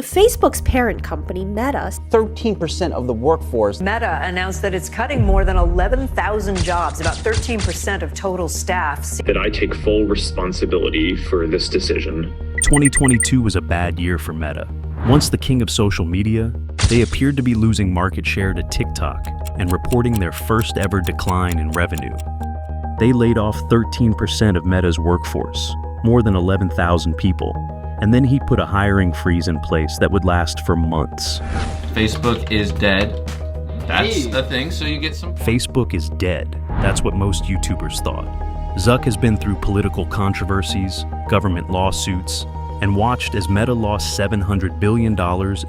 Facebook's parent company, Meta, 13% of the workforce. Meta announced that it's cutting more than 11,000 jobs, about 13% of total staff. That I take full responsibility for this decision. 2022 was a bad year for Meta. Once the king of social media, they appeared to be losing market share to TikTok and reporting their first ever decline in revenue. They laid off 13% of Meta's workforce, more than 11,000 people. And then he put a hiring freeze in place that would last for months. Facebook is dead. That's the thing, so you get some... Facebook is dead. That's what most YouTubers thought. Zuck has been through political controversies, government lawsuits, and watched as Meta lost $700 billion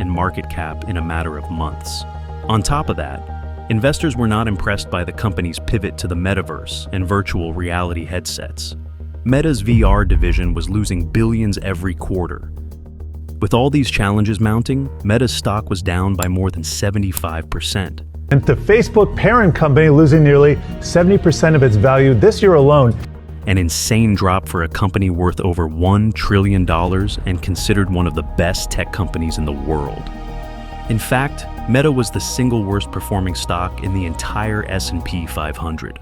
in market cap in a matter of months. On top of that, investors were not impressed by the company's pivot to the Metaverse and virtual reality headsets. Meta's VR division was losing billions every quarter. With all these challenges mounting, Meta's stock was down by more than 75%. And the Facebook parent company losing nearly 70% of its value this year alone. An insane drop for a company worth over $1 trillion and considered one of the best tech companies in the world. In fact, Meta was the single worst performing stock in the entire S&P 500.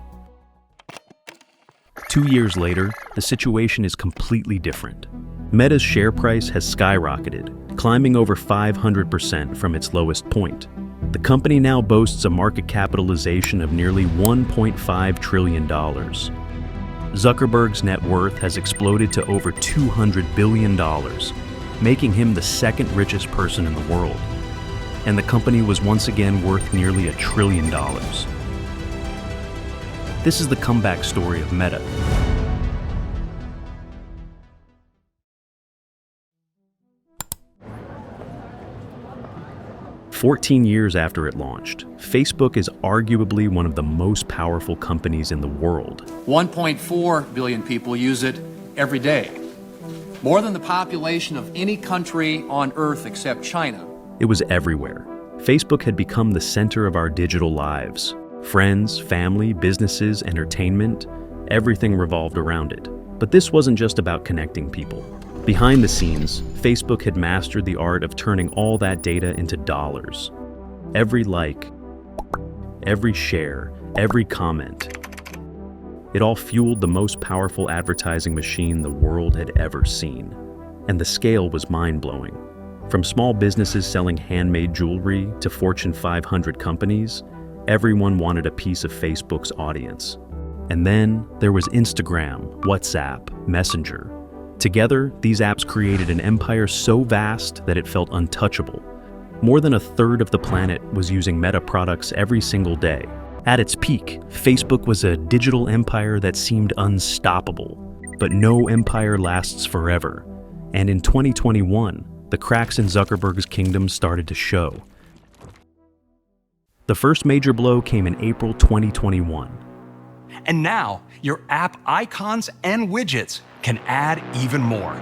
2 years later, the situation is completely different. Meta's share price has skyrocketed, climbing over 500% from its lowest point. The company now boasts a market capitalization of nearly $1.5 trillion. Zuckerberg's net worth has exploded to over $200 billion, making him the second richest person in the world. And the company was once again worth nearly $1 trillion. This is the comeback story of Meta. "14 years after it launched, Facebook is arguably one of the most powerful companies in the world. 1.4 billion people use it every day, more than the population of any country on Earth except China. It was everywhere. Facebook had become the center of our digital lives. Friends, family, businesses, entertainment, everything revolved around it. But this wasn't just about connecting people. Behind the scenes, Facebook had mastered the art of turning all that data into dollars. Every like, every share, every comment. It all fueled the most powerful advertising machine the world had ever seen. And the scale was mind-blowing. From small businesses selling handmade jewelry to Fortune 500 companies, everyone wanted a piece of Facebook's audience. And then there was Instagram, WhatsApp, Messenger. Together, these apps created an empire so vast that it felt untouchable. More than a third of the planet was using Meta products every single day. At its peak, Facebook was a digital empire that seemed unstoppable. But no empire lasts forever. And in 2021, the cracks in Zuckerberg's kingdom started to show. The first major blow came in April 2021. And now, your app icons and widgets can add even more.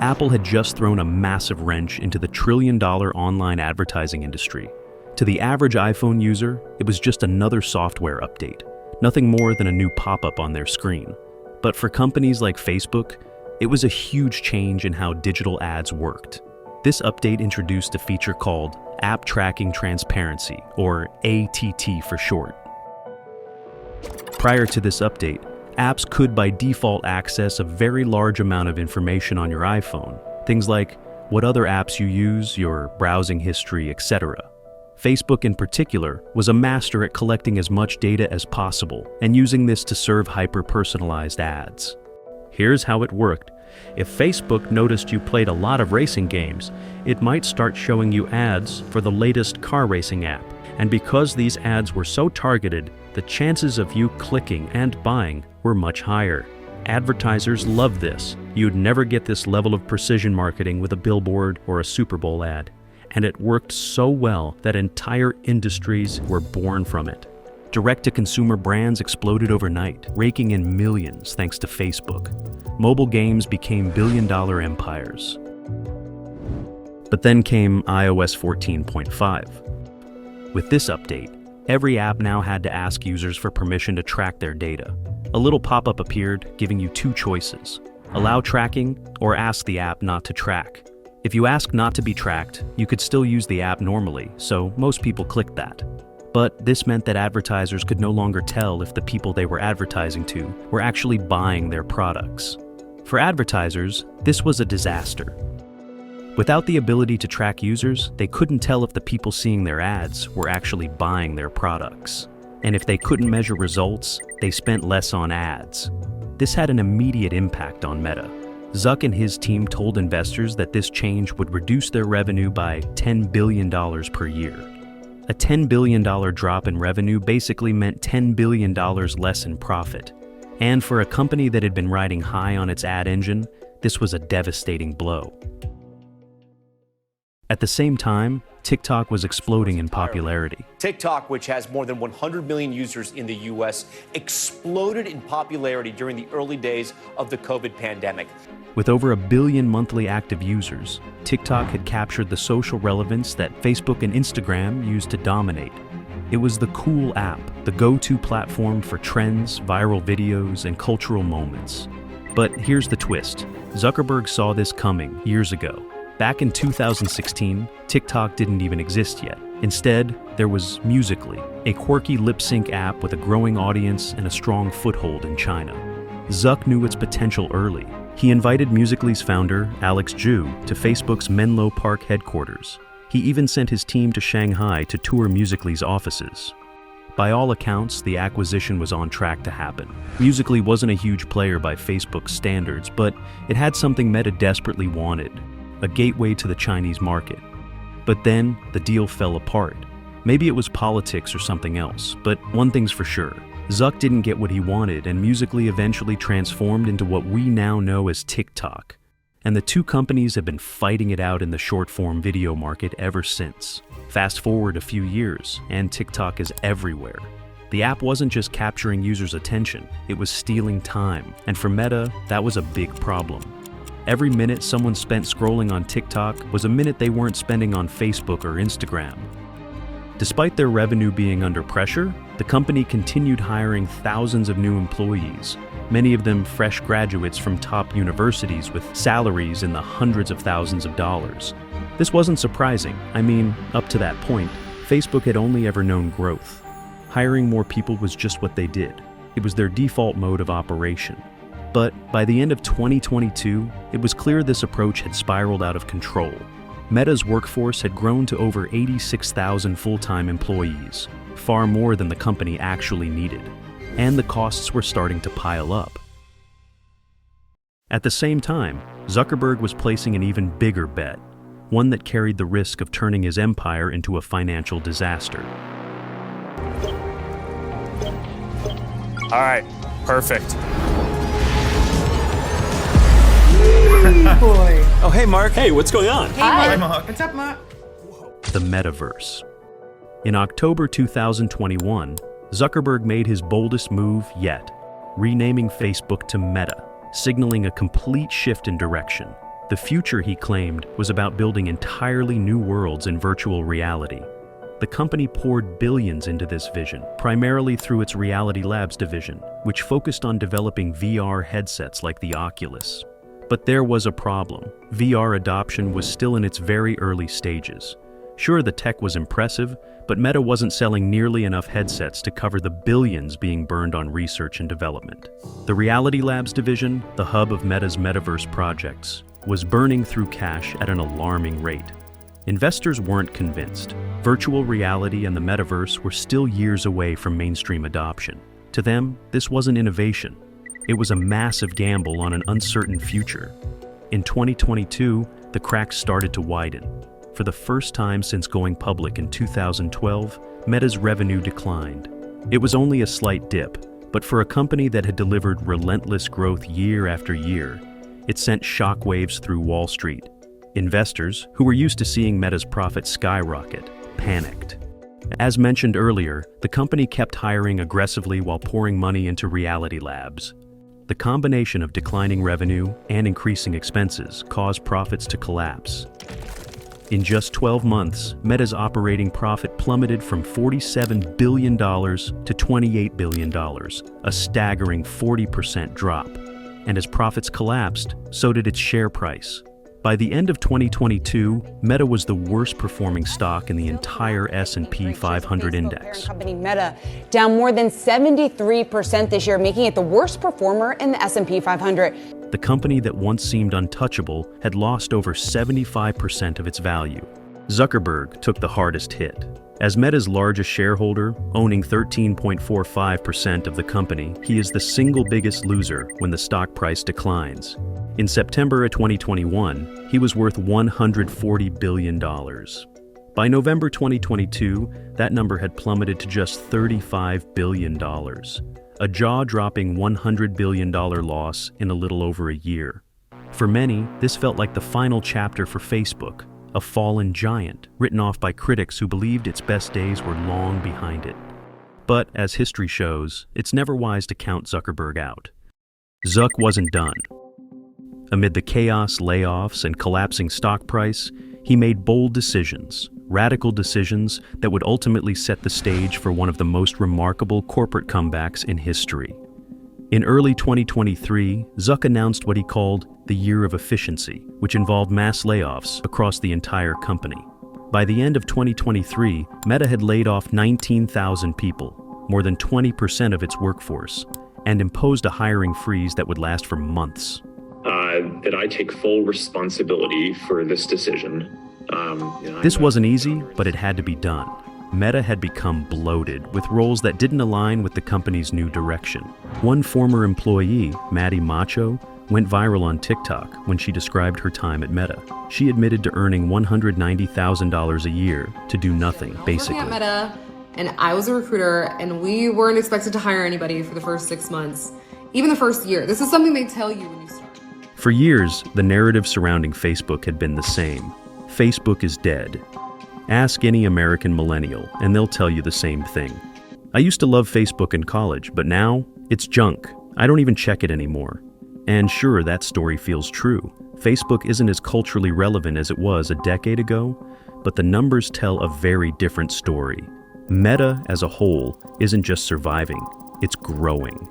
Apple had just thrown a massive wrench into the trillion-dollar online advertising industry. To the average iPhone user, it was just another software update, nothing more than a new pop-up on their screen. But for companies like Facebook, it was a huge change in how digital ads worked. This update introduced a feature called App Tracking Transparency, or ATT for short. Prior to this update, apps could by default access a very large amount of information on your iPhone, things like what other apps you use, your browsing history, etc. Facebook in particular was a master at collecting as much data as possible and using this to serve hyper-personalized ads. Here's how it worked. If Facebook noticed you played a lot of racing games, it might start showing you ads for the latest car racing app. And because these ads were so targeted, the chances of you clicking and buying were much higher. Advertisers love this. You'd never get this level of precision marketing with a billboard or a Super Bowl ad. And it worked so well that entire industries were born from it. Direct-to-consumer brands exploded overnight, raking in millions thanks to Facebook. Mobile games became billion-dollar empires. But then came iOS 14.5. With this update, every app now had to ask users for permission to track their data. A little pop-up appeared, giving you two choices: allow tracking or ask the app not to track. If you ask not to be tracked, you could still use the app normally, so most people clicked that. But this meant that advertisers could no longer tell if the people they were advertising to were actually buying their products. For advertisers, this was a disaster. Without the ability to track users, they couldn't tell if the people seeing their ads were actually buying their products. And if they couldn't measure results, they spent less on ads. This had an immediate impact on Meta. Zuck and his team told investors that this change would reduce their revenue by $10 billion per year. A $10 billion drop in revenue basically meant $10 billion less in profit. And for a company that had been riding high on its ad engine, this was a devastating blow. At the same time, TikTok was exploding in popularity. TikTok, which has more than 100 million users in the US, exploded in popularity during the early days of the COVID pandemic. With over 1 billion monthly active users, TikTok had captured the social relevance that Facebook and Instagram used to dominate. It was the cool app, the go-to platform for trends, viral videos, and cultural moments. But here's the twist. Zuckerberg saw this coming years ago. Back in 2016, TikTok didn't even exist yet. Instead, there was Musical.ly, a quirky lip-sync app with a growing audience and a strong foothold in China. Zuck knew its potential early. He invited Musical.ly's founder, Alex Zhu, to Facebook's Menlo Park headquarters. He even sent his team to Shanghai to tour Musical.ly's offices. By all accounts, the acquisition was on track to happen. Musical.ly wasn't a huge player by Facebook's standards, but it had something Meta desperately wanted: a gateway to the Chinese market. But then, the deal fell apart. Maybe it was politics or something else, but one thing's for sure. Zuck didn't get what he wanted, and Musical.ly eventually transformed into what we now know as TikTok. And the two companies have been fighting it out in the short-form video market ever since. Fast forward a few years, and TikTok is everywhere. The app wasn't just capturing users' attention, it was stealing time. And for Meta, that was a big problem. Every minute someone spent scrolling on TikTok was a minute they weren't spending on Facebook or Instagram. Despite their revenue being under pressure, the company continued hiring thousands of new employees, many of them fresh graduates from top universities with salaries in the hundreds of thousands of dollars. This wasn't surprising. I mean, up to that point, Facebook had only ever known growth. Hiring more people was just what they did. It was their default mode of operation. But by the end of 2022, it was clear this approach had spiraled out of control. Meta's workforce had grown to over 86,000 full-time employees, far more than the company actually needed, and the costs were starting to pile up. At the same time, Zuckerberg was placing an even bigger bet, one that carried the risk of turning his empire into a financial disaster. All right, perfect. Boy. Oh, hey, Mark. Hey, what's going on? Hi, Mark. What's up, Mark? The Metaverse. In October 2021, Zuckerberg made his boldest move yet, renaming Facebook to Meta, signaling a complete shift in direction. The future, he claimed, was about building entirely new worlds in virtual reality. The company poured billions into this vision, primarily through its Reality Labs division, which focused on developing VR headsets like the Oculus. But there was a problem. VR adoption was still in its very early stages. Sure, the tech was impressive, but Meta wasn't selling nearly enough headsets to cover the billions being burned on research and development. The Reality Labs division, the hub of Meta's Metaverse projects, was burning through cash at an alarming rate. Investors weren't convinced. Virtual reality and the Metaverse were still years away from mainstream adoption. To them, this wasn't innovation. It was a massive gamble on an uncertain future. In 2022, the cracks started to widen. For the first time since going public in 2012, Meta's revenue declined. It was only a slight dip, but for a company that had delivered relentless growth year after year, it sent shockwaves through Wall Street. Investors, who were used to seeing Meta's profits skyrocket, panicked. As mentioned earlier, the company kept hiring aggressively while pouring money into Reality Labs. The combination of declining revenue and increasing expenses caused profits to collapse. In just 12 months, Meta's operating profit plummeted from $47 billion to $28 billion, a staggering 40% drop. And as profits collapsed, so did its share price. By the end of 2022, Meta was the worst performing stock in the entire S&P 500 index. Company Meta down more than 73% this year, making it the worst performer in the S&P 500. The company that once seemed untouchable had lost over 75% of its value. Zuckerberg took the hardest hit. As Meta's largest shareholder, owning 13.45% of the company, he is the single biggest loser when the stock price declines. In September of 2021, he was worth $140 billion. By November 2022, that number had plummeted to just $35 billion, a jaw-dropping $100 billion loss in a little over a year. For many, this felt like the final chapter for Facebook, a fallen giant, written off by critics who believed its best days were long behind it. But as history shows, it's never wise to count Zuckerberg out. Zuck wasn't done. Amid the chaos, layoffs, and collapsing stock price, he made bold decisions, radical decisions that would ultimately set the stage for one of the most remarkable corporate comebacks in history. In early 2023, Zuck announced what he called the Year of Efficiency, which involved mass layoffs across the entire company. By the end of 2023, Meta had laid off 19,000 people, more than 20% of its workforce, and imposed a hiring freeze that would last for months. That I take full responsibility for this decision. This wasn't easy, but it had to be done. Meta had become bloated with roles that didn't align with the company's new direction. One former employee, Maddie Macho, went viral on TikTok when she described her time at Meta. She admitted to earning $190,000 a year to do nothing, basically. Working at Meta, and I was a recruiter, and we weren't expected to hire anybody for the first 6 months, even the first year. This is something they tell you when you start. For years, the narrative surrounding Facebook had been the same. Facebook is dead. Ask any American millennial, and they'll tell you the same thing. I used to love Facebook in college, but now, it's junk. I don't even check it anymore. And sure, that story feels true. Facebook isn't as culturally relevant as it was a decade ago, but the numbers tell a very different story. Meta, as a whole, isn't just surviving, it's growing.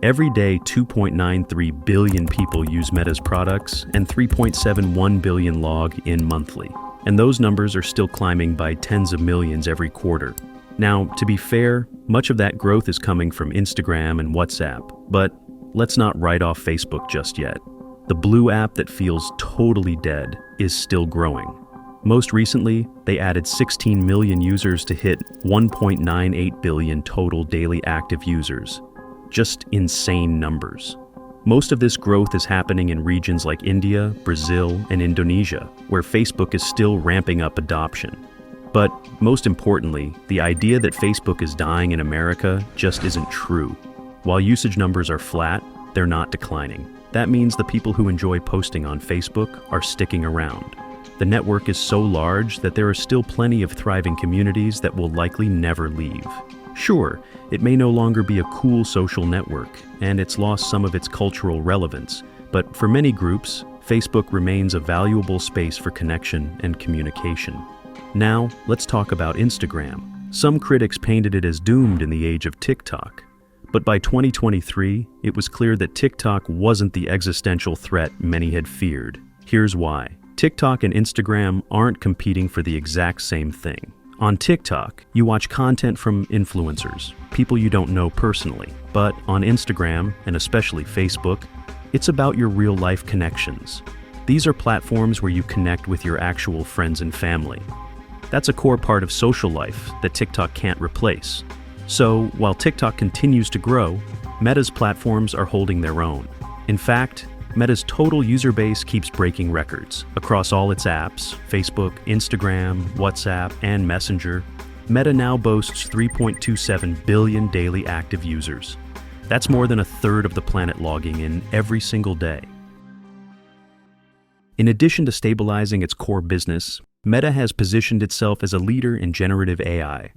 Every day, 2.93 billion people use Meta's products, and 3.71 billion log in monthly. And those numbers are still climbing by tens of millions every quarter. Now, to be fair, much of that growth is coming from Instagram and WhatsApp, but let's not write off Facebook just yet. The blue app that feels totally dead is still growing. Most recently, they added 16 million users to hit 1.98 billion total daily active users. Just insane numbers. Most of this growth is happening in regions like India, Brazil, and Indonesia, where Facebook is still ramping up adoption. But most importantly, the idea that Facebook is dying in America just isn't true. While usage numbers are flat, they're not declining. That means the people who enjoy posting on Facebook are sticking around. The network is so large that there are still plenty of thriving communities that will likely never leave. Sure, it may no longer be a cool social network, and it's lost some of its cultural relevance, but for many groups, Facebook remains a valuable space for connection and communication. Now, let's talk about Instagram. Some critics painted it as doomed in the age of TikTok. But by 2023, it was clear that TikTok wasn't the existential threat many had feared. Here's why. TikTok and Instagram aren't competing for the exact same thing. On TikTok, you watch content from influencers, people you don't know personally. But on Instagram, and especially Facebook, it's about your real-life connections. These are platforms where you connect with your actual friends and family. That's a core part of social life that TikTok can't replace. So, while TikTok continues to grow, Meta's platforms are holding their own. In fact, Meta's total user base keeps breaking records. Across all its apps, Facebook, Instagram, WhatsApp, and Messenger, Meta now boasts 3.27 billion daily active users. That's more than a third of the planet logging in every single day. In addition to stabilizing its core business, Meta has positioned itself as a leader in generative AI.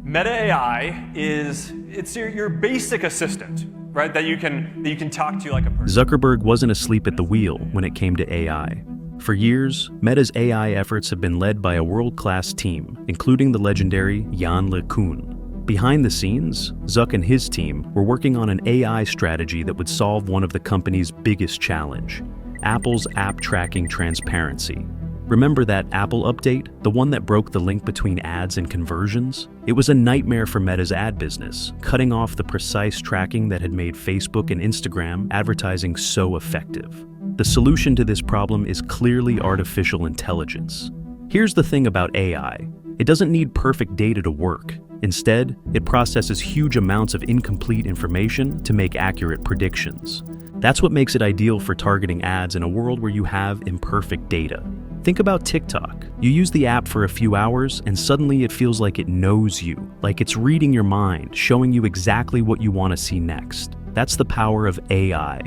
Meta AI it's your basic assistant, right? That you can talk to like a person. Zuckerberg wasn't asleep at the wheel when it came to AI. For years, Meta's AI efforts have been led by a world-class team, including the legendary Jan LeCun. Behind the scenes, Zuck and his team were working on an AI strategy that would solve one of the company's biggest challenge: Apple's app tracking transparency. Remember that Apple update, the one that broke the link between ads and conversions? It was a nightmare for Meta's ad business, cutting off the precise tracking that had made Facebook and Instagram advertising so effective. The solution to this problem is clearly artificial intelligence. Here's the thing about AI. It doesn't need perfect data to work. Instead, it processes huge amounts of incomplete information to make accurate predictions. That's what makes it ideal for targeting ads in a world where you have imperfect data. Think about TikTok. You use the app for a few hours and suddenly it feels like it knows you, like it's reading your mind, showing you exactly what you want to see next. That's the power of AI.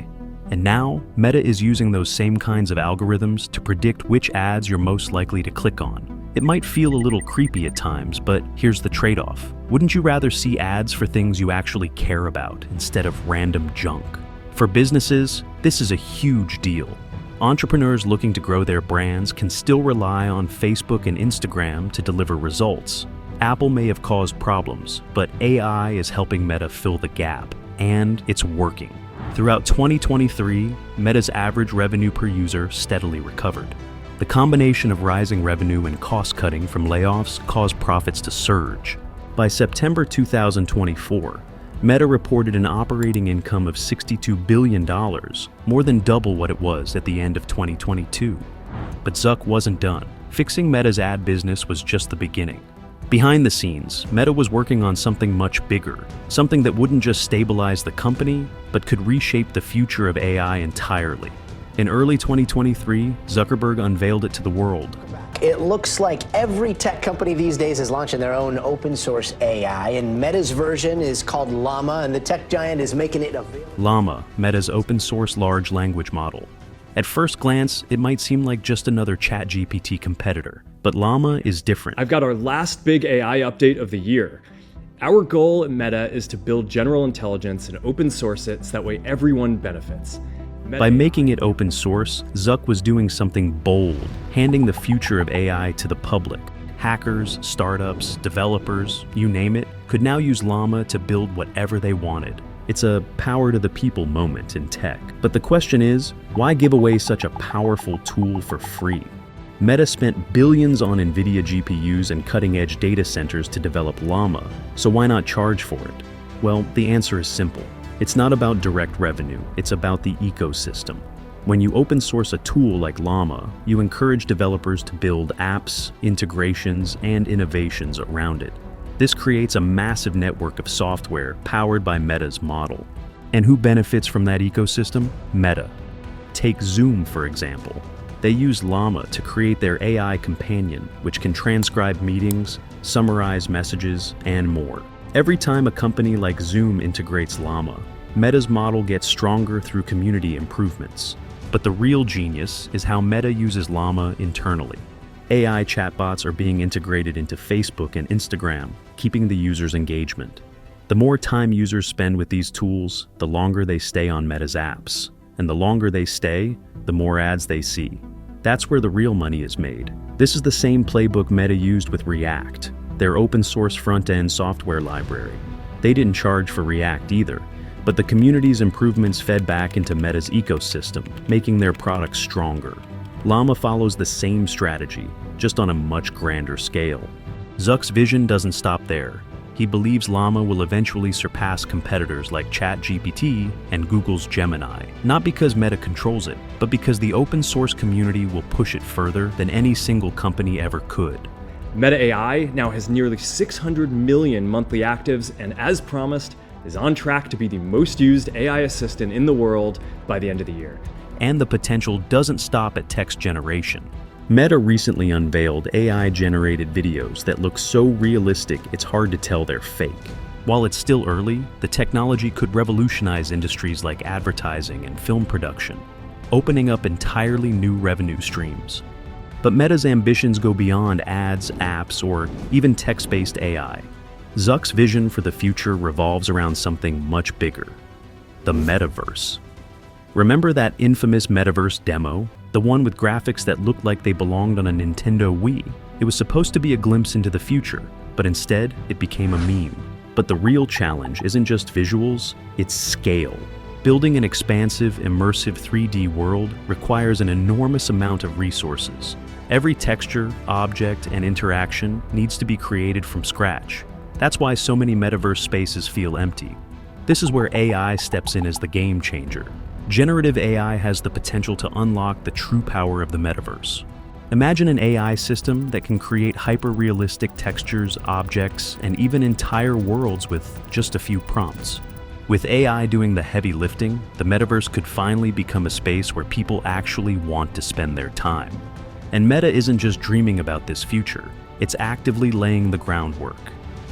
And now, Meta is using those same kinds of algorithms to predict which ads you're most likely to click on. It might feel a little creepy at times, but here's the trade-off. Wouldn't you rather see ads for things you actually care about instead of random junk? For businesses, this is a huge deal. Entrepreneurs looking to grow their brands can still rely on Facebook and Instagram to deliver results. Apple may have caused problems, but AI is helping Meta fill the gap, and it's working. Throughout 2023, Meta's average revenue per user steadily recovered. The combination of rising revenue and cost-cutting from layoffs caused profits to surge. By September 2024, Meta reported an operating income of $62 billion, more than double what it was at the end of 2022. But Zuck wasn't done. Fixing Meta's ad business was just the beginning. Behind the scenes, Meta was working on something much bigger, something that wouldn't just stabilize the company, but could reshape the future of AI entirely. In early 2023, Zuckerberg unveiled it to the world. It looks like every tech company these days is launching their own open source AI, and Meta's version is called Llama, and the tech giant is making it available. Llama, Meta's open source large language model. At first glance, it might seem like just another ChatGPT competitor, but Llama is different. I've got our last big AI update of the year. Our goal at Meta is to build general intelligence and open source it so that way everyone benefits. By making it open source, Zuck was doing something bold, handing the future of AI to the public. Hackers, startups, developers, you name it, could now use Llama to build whatever they wanted. It's a power to the people moment in tech. But the question is, why give away such a powerful tool for free? Meta spent billions on NVIDIA GPUs and cutting-edge data centers to develop Llama, so why not charge for it? Well, the answer is simple. It's not about direct revenue, it's about the ecosystem. When you open source a tool like Llama, you encourage developers to build apps, integrations, and innovations around it. This creates a massive network of software powered by Meta's model. And who benefits from that ecosystem? Meta. Take Zoom, for example. They use Llama to create their AI companion, which can transcribe meetings, summarize messages, and more. Every time a company like Zoom integrates Llama, Meta's model gets stronger through community improvements. But the real genius is how Meta uses Llama internally. AI chatbots are being integrated into Facebook and Instagram, keeping the users' engagement. The more time users spend with these tools, the longer they stay on Meta's apps. And the longer they stay, the more ads they see. That's where the real money is made. This is the same playbook Meta used with React, their open-source front-end software library. They didn't charge for React either, but the community's improvements fed back into Meta's ecosystem, making their products stronger. Llama follows the same strategy, just on a much grander scale. Zuck's vision doesn't stop there. He believes Llama will eventually surpass competitors like ChatGPT and Google's Gemini, not because Meta controls it, but because the open-source community will push it further than any single company ever could. Meta AI now has nearly 600 million monthly actives and, as promised, is on track to be the most used AI assistant in the world by the end of the year. And the potential doesn't stop at text generation. Meta recently unveiled AI-generated videos that look so realistic it's hard to tell they're fake. While it's still early, the technology could revolutionize industries like advertising and film production, opening up entirely new revenue streams. But Meta's ambitions go beyond ads, apps, or even text-based AI. Zuck's vision for the future revolves around something much bigger: the Metaverse. Remember that infamous Metaverse demo? The one with graphics that looked like they belonged on a Nintendo Wii? It was supposed to be a glimpse into the future, but instead, it became a meme. But the real challenge isn't just visuals, it's scale. Building an expansive, immersive 3D world requires an enormous amount of resources. Every texture, object, and interaction needs to be created from scratch. That's why so many metaverse spaces feel empty. This is where AI steps in as the game changer. Generative AI has the potential to unlock the true power of the metaverse. Imagine an AI system that can create hyper-realistic textures, objects, and even entire worlds with just a few prompts. With AI doing the heavy lifting, the metaverse could finally become a space where people actually want to spend their time. And Meta isn't just dreaming about this future, it's actively laying the groundwork.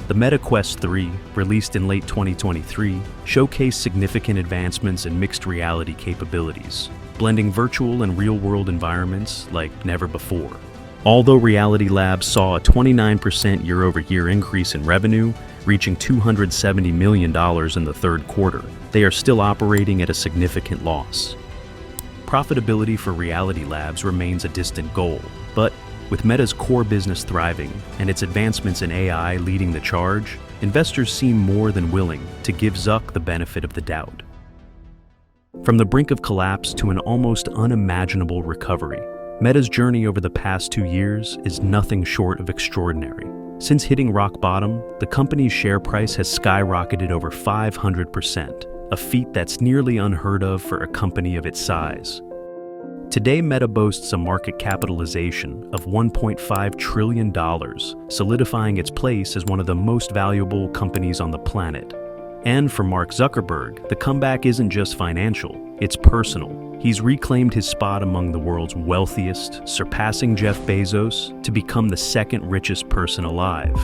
The Meta Quest 3, released in late 2023, showcased significant advancements in mixed reality capabilities, blending virtual and real-world environments like never before. Although Reality Labs saw a 29% year-over-year increase in revenue, reaching $270 million in the third quarter, they are still operating at a significant loss. Profitability for Reality Labs remains a distant goal, but with Meta's core business thriving and its advancements in AI leading the charge, investors seem more than willing to give Zuck the benefit of the doubt. From the brink of collapse to an almost unimaginable recovery, Meta's journey over the past 2 years is nothing short of extraordinary. Since hitting rock bottom, the company's share price has skyrocketed over 500%, a feat that's nearly unheard of for a company of its size. Today, Meta boasts a market capitalization of $1.5 trillion, solidifying its place as one of the most valuable companies on the planet. And for Mark Zuckerberg, the comeback isn't just financial, it's personal. He's reclaimed his spot among the world's wealthiest, surpassing Jeff Bezos to become the second richest person alive.